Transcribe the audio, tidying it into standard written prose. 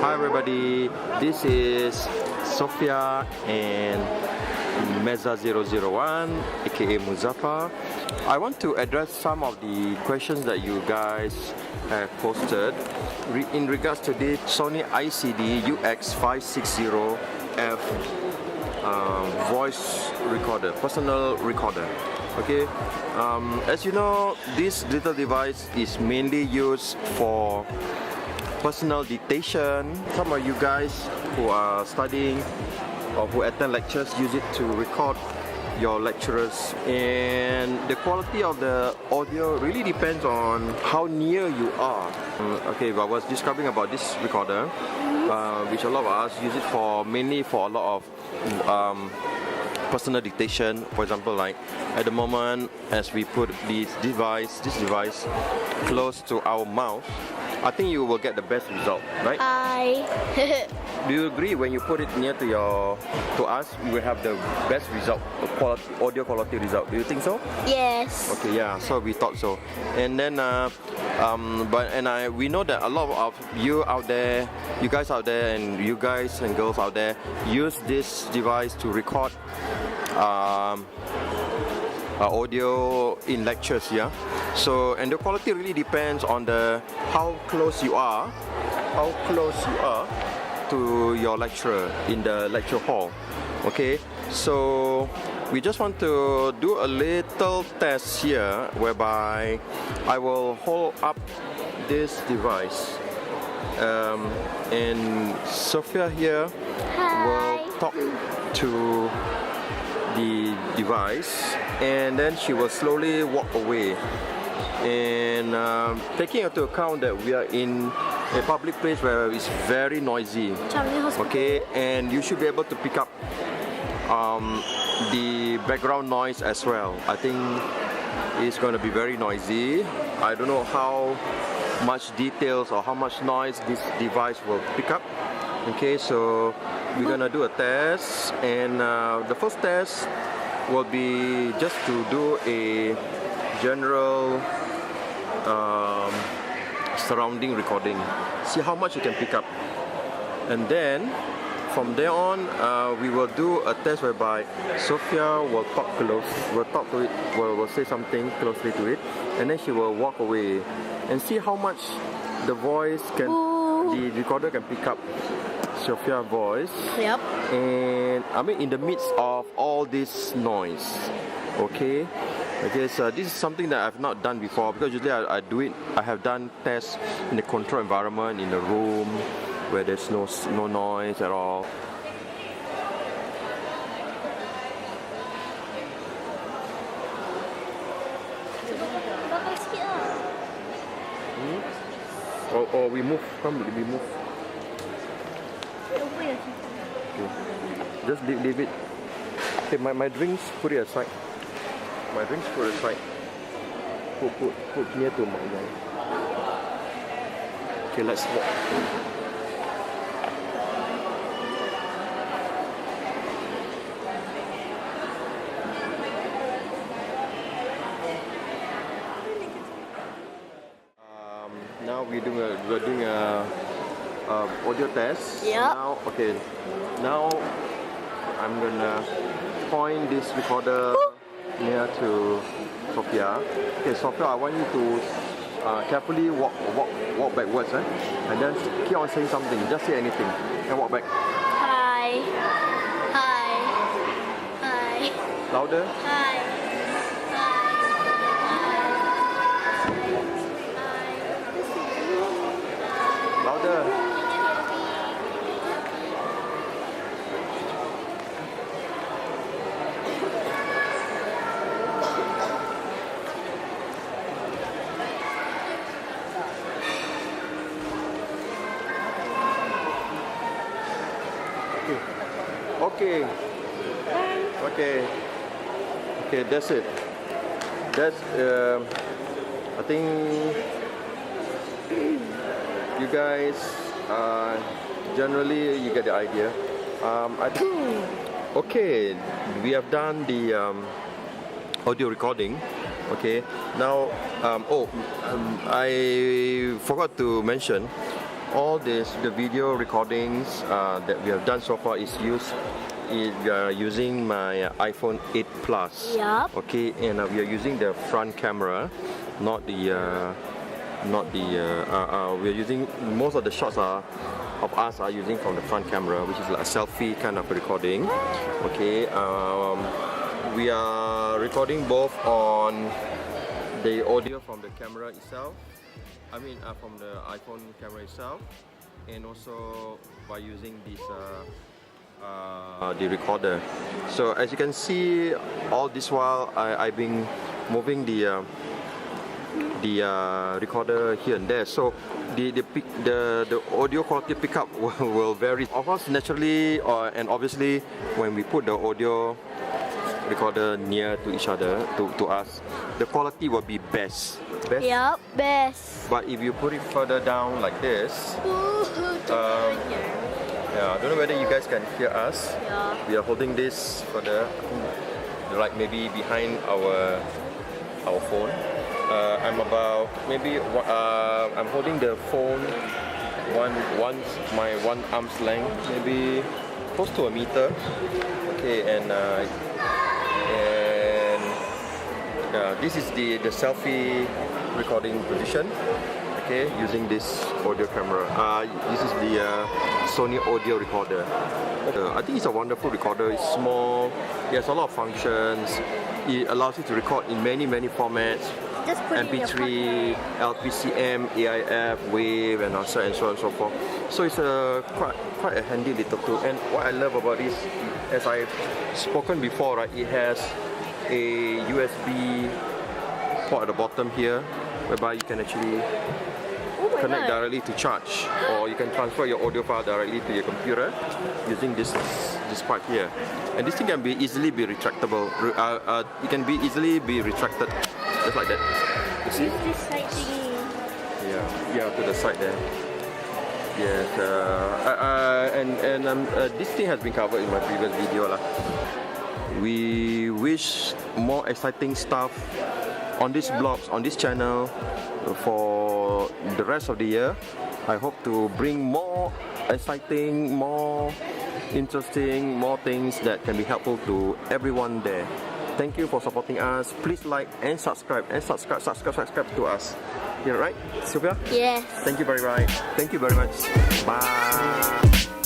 Hi everybody, this is Sufiyah and Meza001 aka Muzaffar. I want to address some of the questions that you guys have posted in regards to the Sony ICD UX560F voice recorder, personal recorder. Okay, as you know, this little device is mainly used for personal dictation. Some of you guys who are studying or who attend lectures use it to record your lecturers, and the quality of the audio really depends on how near you are. Okay, I was describing about this recorder, which a lot of us use it for, mainly for a lot of personal dictation. For example, like at the moment, as we put this device close to our mouth, I think you will get the best result, right? Hi. Do you agree when you put it near to us, you will have the best result, audio quality result? Do you think so? Yes. Okay, yeah. So we thought so, and then we know that a lot of you out there, you guys out there, and you guys and girls out there use this device to record audio in lectures, yeah. So, and the quality really depends on how close you are to your lecturer in the lecture hall. Okay, so we just want to do a little test here, whereby I will hold up this device, and Sufiyah here will talk to the device, and then she will slowly walk away. And taking into account that we are in a public place where it's very noisy, okay, and you should be able to pick up the background noise as well. I think it's going to be very noisy. I don't know how much details or how much noise this device will pick up. Okay, so we're gonna do a test, and the first test will be just to do a general surrounding recording, see how much you can pick up, and then from there on we will do a test whereby Sufiyah will talk to it, will say something closely to it, and then she will walk away and see how much the recorder can pick up Sufiyah's voice. Yep. And I mean, in the midst of all this noise. Okay. Okay, so this is something that I've not done before, because usually I have done tests in a controlled environment, in a room where there's no noise at all. Or we move, we move. Okay. Just leave it. Okay, my drinks, put it aside. My drinks put aside. Put near to my eye. Okay, let's walk. Now we're doing a audio test. Yeah. Now I'm gonna point this recorder near to Sufiyah. Okay, Sufiyah, I want you to carefully walk backwards, and then keep on saying something. Just say anything and walk back. Hi. Hi. Hi. Louder. Hi. Louder. Okay, that's it. That's I think you guys generally you get the idea. Okay, we have done the audio recording. Okay, now I forgot to mention all the video recordings that we have done so far is using my iPhone 8 Plus. Yup. Okay, and we are using the front camera, not the we're using most of the shots of us are using from the front camera, which is like a selfie kind of recording. Okay, we are recording both on the audio from the camera itself, from the iPhone camera itself, and also by using this the recorder. So as you can see, all this while I've been moving the recorder here and there, so the audio quality pickup will vary. Of course, naturally and obviously, when we put the audio recorder near to each other, to us, the quality will be best. Yup, best. But if you put it further down like this, I don't know whether you guys can hear us. Yeah. We are holding this further, like maybe behind our phone. I'm about I'm holding the phone my one arm's length, maybe close to a meter. Okay, and this is the selfie recording position. Okay, using this audio camera. This is the Sony audio recorder. I think it's a wonderful recorder. It's small. It has a lot of functions. It allows you to record in many formats. Just put it in your MP3, LPCM, AIF, WAV, and so on and so forth. So it's quite a handy little tool. And what I love about this, as I've spoken before, right, it has a USB port at the bottom here, whereby you can actually connect directly to charge, or you can transfer your audio file directly to your computer using this part here. And this thing can be easily retractable. It can easily be retracted, just like that. You see? This side thingy. Yeah, to the side there. Yes, this thing has been covered in my previous video lah. We wish more exciting stuff on these blogs, on this channel for the rest of the year. I hope to bring more exciting, more interesting, more things that can be helpful to everyone there. Thank you for supporting us. Please like and subscribe to us. Yeah, right, Sufiyah? Yes. Thank you very much. Bye.